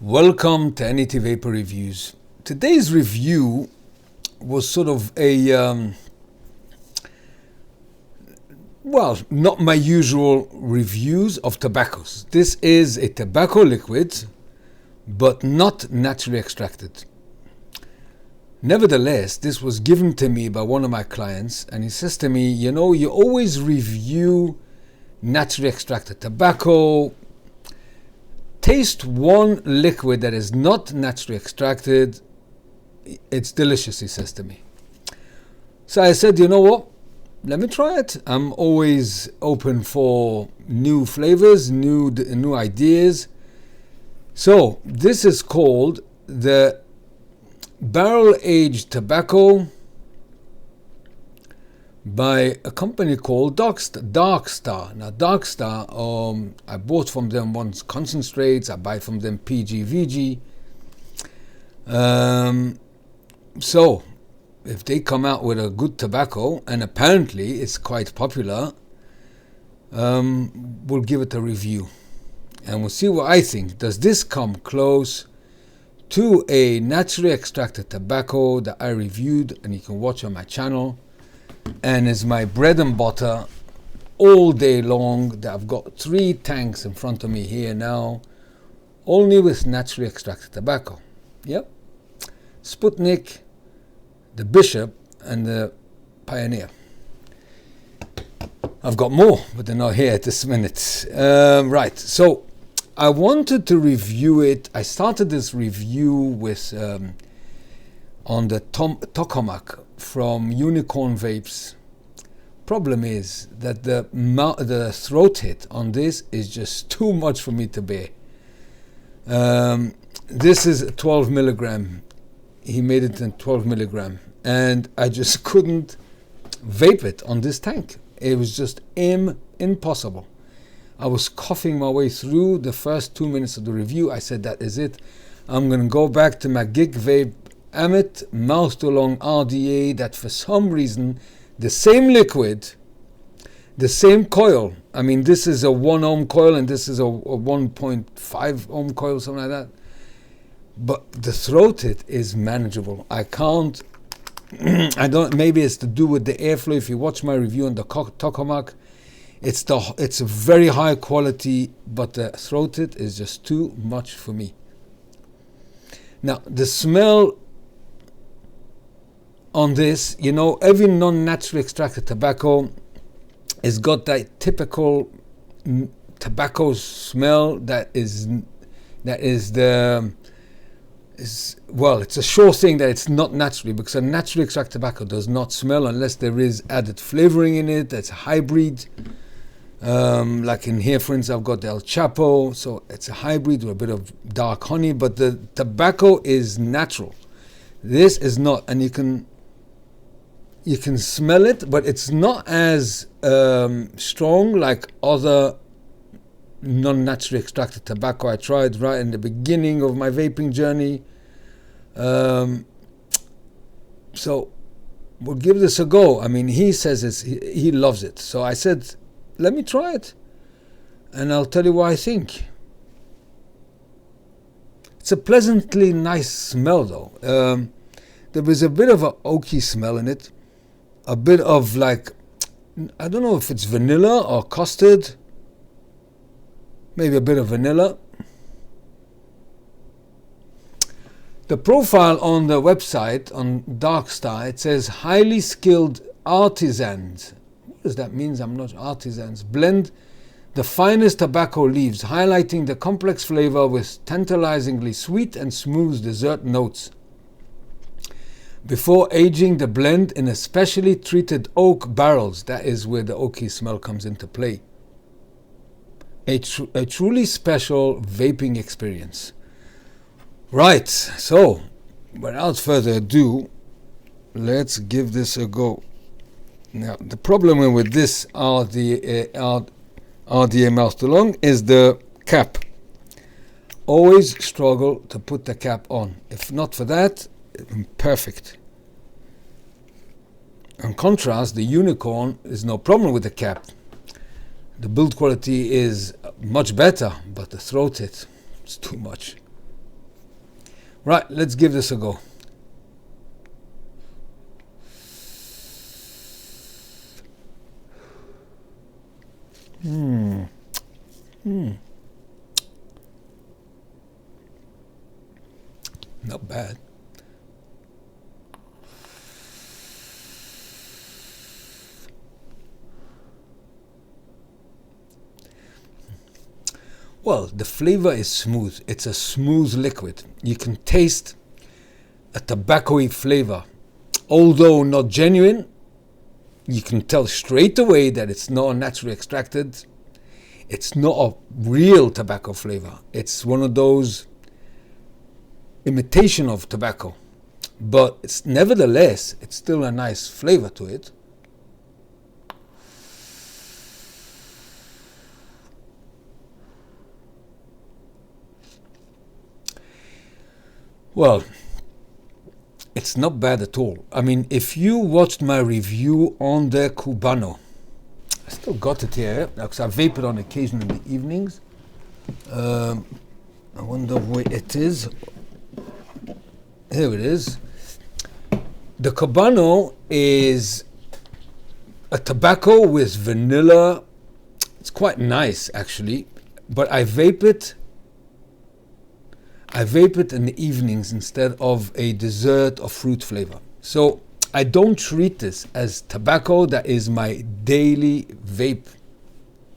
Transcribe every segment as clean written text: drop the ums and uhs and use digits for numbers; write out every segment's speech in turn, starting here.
Welcome to NET Vaper Reviews. Today's review was sort of a, not my usual reviews of tobaccos. This is a tobacco liquid, but not naturally extracted. Nevertheless, this was given to me by one of my clients, and he says to me, you know, you always review naturally extracted tobacco. Taste one liquid that is not naturally extracted. It's delicious, he says to me. So I said, you know what? Let me try it. I'm always open for new flavors, new ideas. So this is called the barrel-aged tobacco by a company called DarKStar. Now, DarKStar, I bought from them once concentrates. I buy from them PG, VG. So, if they come out with a good tobacco, and apparently it's quite popular, we'll give it a review. And we'll see what I think. Does this come close to a naturally extracted tobacco that I reviewed, and you can watch on my channel? And is my bread and butter all day long. I've got 3 tanks in front of me here now, only with naturally extracted tobacco. Yep. Sputnik, the Bishop, and the Pioneer. I've got more, but they're not here at this minute. Right, so I wanted to review it. I started this review with on the tokamak from Unicorn Vapes. Problem is that the throat hit on this is just too much for me to bear. This is 12 milligram. He made it in 12 milligram, and I just couldn't vape it on this tank. It was just impossible. I was coughing my way through the first 2 minutes of the review. I said, that is it. I'm going to go back to my Gig Vape Amit mouth-to-long RDA that for some reason, the same liquid, the same coil. I mean, this is a 1 ohm coil and this is a 1.5 ohm coil, something like that. But the throat hit is manageable. I can't, maybe it's to do with the airflow. If you watch my review on the tokamak, it's a very high quality, but the throat hit is just too much for me. Now, the smell on this, you know, every non-naturally extracted tobacco has got that typical tobacco smell it's a sure thing that it's not naturally, because a naturally extracted tobacco does not smell unless there is added flavoring in it. That's a hybrid. Like in here, for instance, I've got the El Chapo, so it's a hybrid with a bit of dark honey, but the tobacco is natural. This is not, and you can smell it, but it's not as strong like other non-naturally extracted tobacco I tried right in the beginning of my vaping journey. So we'll give this a go. I mean, he says he loves it. So I said, let me try it, and I'll tell you what I think. It's a pleasantly nice smell, though. There was a bit of an oaky smell in it. A bit of, like, I don't know if it's vanilla or custard. Maybe a bit of vanilla. The profile on the website, on DarKStar, it says highly skilled artisans. What does that mean? I'm not artisans. Blend the finest tobacco leaves, highlighting the complex flavor with tantalizingly sweet and smooth dessert notes, before aging the blend in a specially treated oak barrels. That is where the oaky smell comes into play. A truly special vaping experience. Right, so without further ado, let's give this a go. Now, the problem with this RDA mouth-to-long is the cap. Always struggle to put the cap on. If not for that, perfect. In contrast, the Unicorn is no problem with the cap. The build quality is much better, but the throat hit is too much. Right, let's give this a go. Not bad. Well, the flavor is smooth. It's a smooth liquid. You can taste a tobacco-y flavor. Although not genuine, you can tell straight away that it's not naturally extracted. It's not a real tobacco flavor. It's one of those imitation of tobacco. But it's nevertheless, it's still a nice flavor to it. Well, it's not bad at all. I mean, if you watched my review on the Cubano, I still got it here because I vape it on occasion in the evenings. I wonder where it is. Here it is. The Cubano is a tobacco with vanilla. It's quite nice actually, but I vape it in the evenings instead of a dessert or fruit flavor. So I don't treat this as tobacco that is my daily vape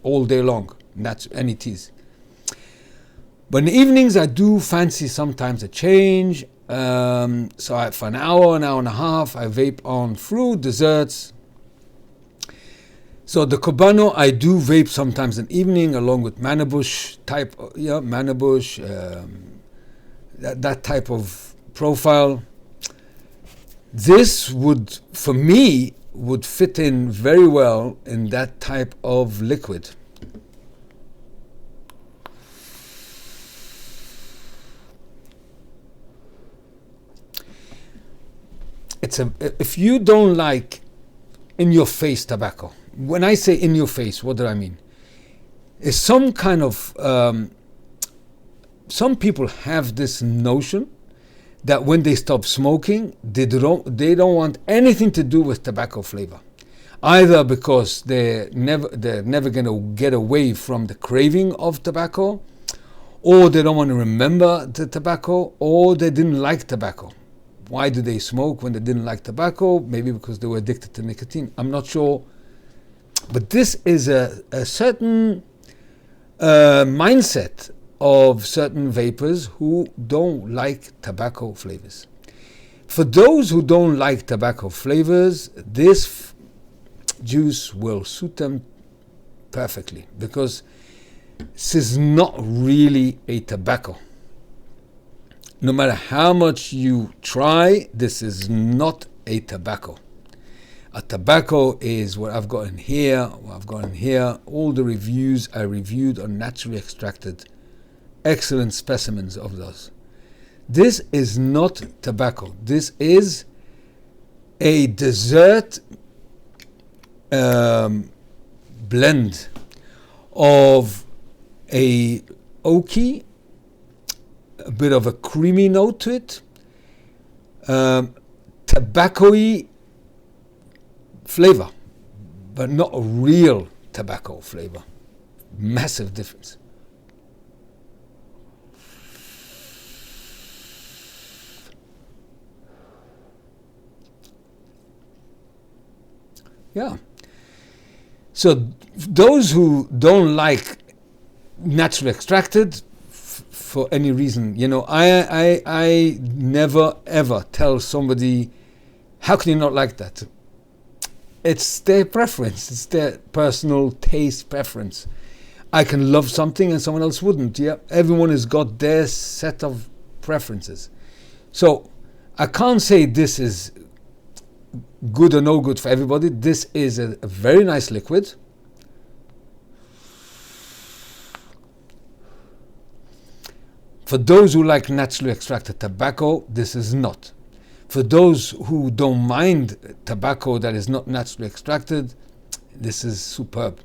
all day long. That's any teas. But in the evenings I do fancy sometimes a change. So for an hour and a half, I vape on fruit, desserts. So the Cubano I do vape sometimes in the evening along with Manabush type, Manabush, that type of profile. This would, for me, would fit in very well in that type of liquid. If you don't like in-your-face tobacco, when I say in-your-face, what do I mean? It's some kind of some people have this notion that when they stop smoking, they don't want anything to do with tobacco flavor, either because they're never going to get away from the craving of tobacco, or they don't want to remember the tobacco, or they didn't like tobacco. Why do they smoke when they didn't like tobacco? Maybe because they were addicted to nicotine. I'm not sure. But this is a certain mindset of certain vapors who don't like tobacco flavors. For those who don't like tobacco flavors, this juice will suit them perfectly, because this is not really a tobacco. No matter how much you try, this is not a tobacco. A tobacco is what I've got in here, all the reviews I reviewed are naturally extracted. Excellent specimens of those. This is not tobacco. This is a dessert blend of a oaky, a bit of a creamy note to it, tobacco-y flavor, but not a real tobacco flavor. Massive difference. Yeah. So those who don't like naturally extracted, for any reason, I never ever tell somebody, how can you not like that? It's their preference. It's their personal taste preference. I can love something and someone else wouldn't. Yeah, everyone has got their set of preferences. So I can't say this is good or no good for everybody. This is a very nice liquid. For those who like naturally extracted tobacco, this is not. For those who don't mind tobacco that is not naturally extracted, this is superb.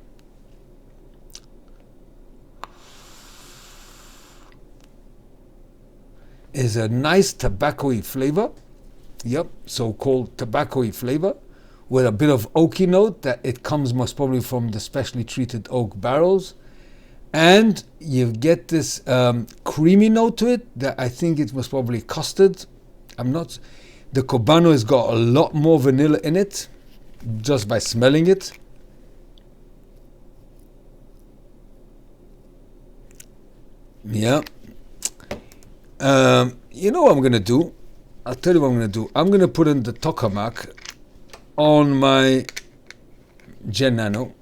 is a nice tobacco-y flavor. Yep, so-called tobacco-y flavor with a bit of oaky note that it comes most probably from the specially treated oak barrels. And you get this creamy note to it that I think it was probably custard. The Cubano has got a lot more vanilla in it just by smelling it. Yeah. You know what I'm going to do? I'll tell you what I'm going to do. I'm going to put in the tokamak on my Gen Nano.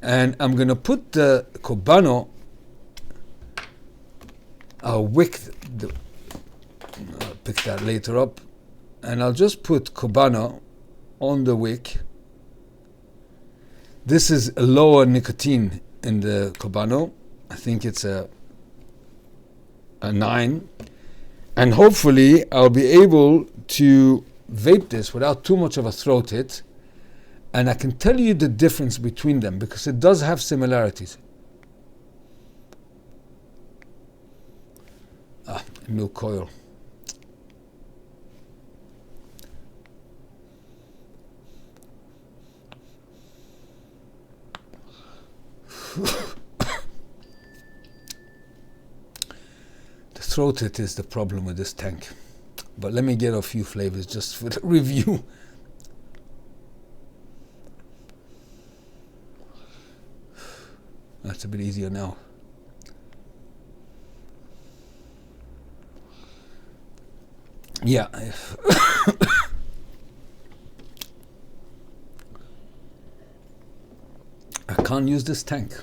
And I'm going to put the Cubano, I'll pick that later up, and I'll just put Cubano on the wick. This is a lower nicotine in the Cubano. I think it's a 9. And hopefully I'll be able to vape this without too much of a throat hit. And I can tell you the difference between them because it does have similarities. Milk coil. The throat hit is the problem with this tank. But let me get a few flavors just for the review. That's a bit easier now. Yeah. I can't use this tank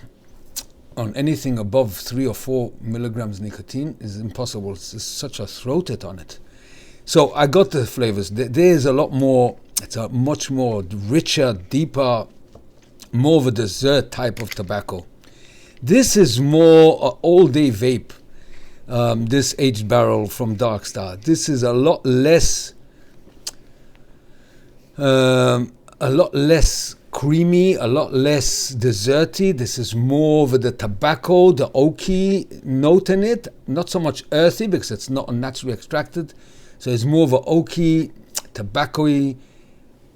on anything above 3 or 4 milligrams nicotine. Is impossible. It's just such a throat hit on it. So I got the flavors. There's a lot more. It's a much more richer, deeper, more of a dessert type of tobacco. This is more all-day vape. This aged barrel from DarKStar. This is a lot less creamy, a lot less desserty. This is more of the tobacco, the oaky note in it. Not so much earthy because it's not naturally extracted. So it's more of an oaky, tobacco-y,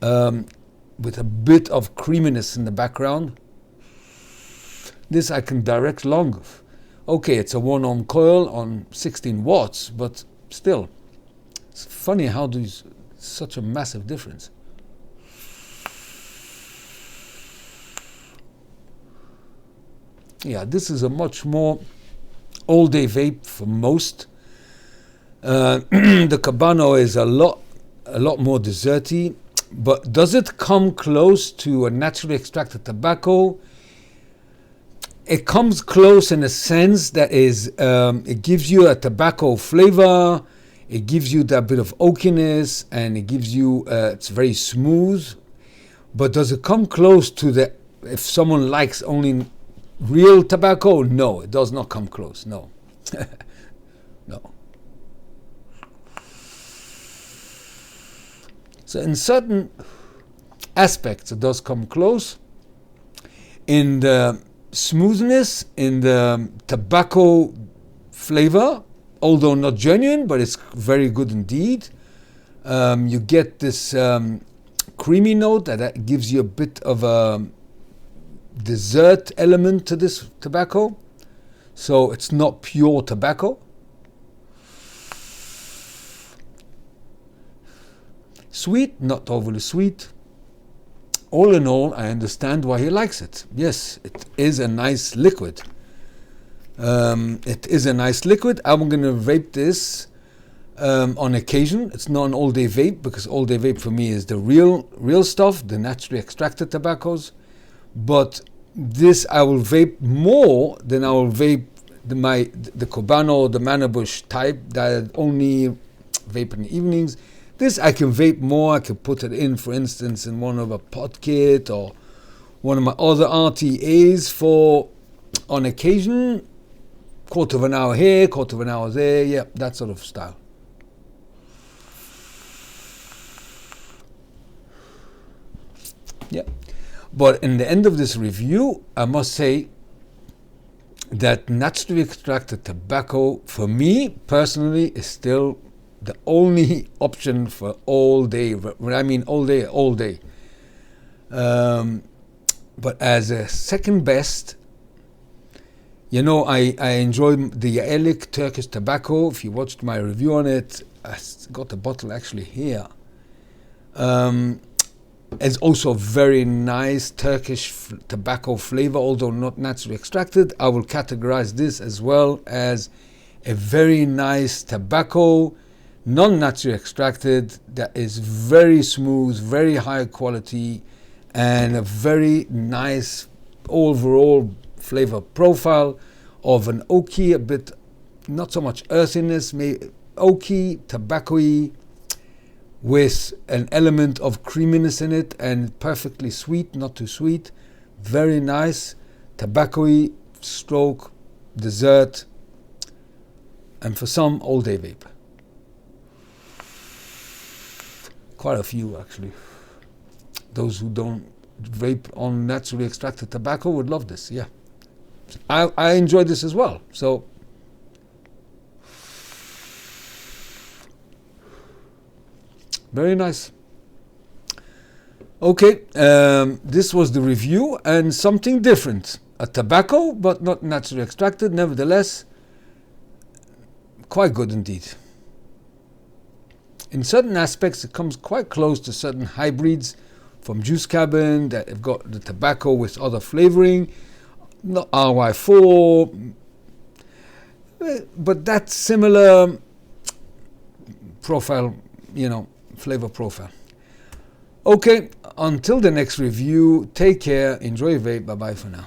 with a bit of creaminess in the background. This I can direct long. Okay, it's a 1-ohm coil on 16 watts, but still, it's funny how there's such a massive difference. Yeah, this is a much more all-day vape for most. The Cubano is a lot more desserty, but does it come close to a naturally extracted tobacco? It comes close in a sense that is, it gives you a tobacco flavor, it gives you that bit of oakiness, and it gives you, it's very smooth. But does it come close to the, if someone likes only real tobacco? No, it does not come close, no. No. So in certain aspects it does come close. In the smoothness, in the tobacco flavor, although not genuine, but it's very good indeed. You get this creamy note that gives you a bit of a dessert element to this tobacco. So it's not pure tobacco. Sweet, not overly sweet. All in all, I understand why he likes it. Yes, it is a nice liquid. It is a nice liquid. I'm going to vape this on occasion. It's not an all-day vape because all-day vape for me is the real stuff, the naturally extracted tobaccos. But this I will vape more than I will vape the Cubano, the Manabush type that I only vape in the evenings. This I can vape more. I can put it in, for instance, in one of a pod kit or one of my other RTAs for, on occasion, quarter of an hour here, quarter of an hour there. Yeah, that sort of style. Yeah. But in the end of this review, I must say that naturally extracted tobacco, for me personally, is still the only option for all day. When I mean all day, all day. But as a second best, you know, I enjoy the Yaelik Turkish tobacco. If you watched my review on it, I got the bottle actually here. It's also very nice Turkish tobacco flavor, although not naturally extracted. I will categorize this as well as a very nice tobacco, non-naturally extracted, that is very smooth, very high quality, and a very nice overall flavor profile of an oaky, a bit, not so much earthiness, maybe oaky, tobacco-y, with an element of creaminess in it, and perfectly sweet, not too sweet. Very nice, tobacco-y, stroke, dessert, and for some, all-day vapor. Quite a few, actually. Those who don't vape on naturally extracted tobacco would love this, yeah. I enjoy this as well, so very nice. Okay, this was the review, and something different. A tobacco, but not naturally extracted, nevertheless, quite good indeed. In certain aspects, it comes quite close to certain hybrids from Juice Cabin that have got the tobacco with other flavoring, not RY4, but that similar profile, you know, flavor profile. Okay, until the next review, take care, enjoy your vape, bye bye for now.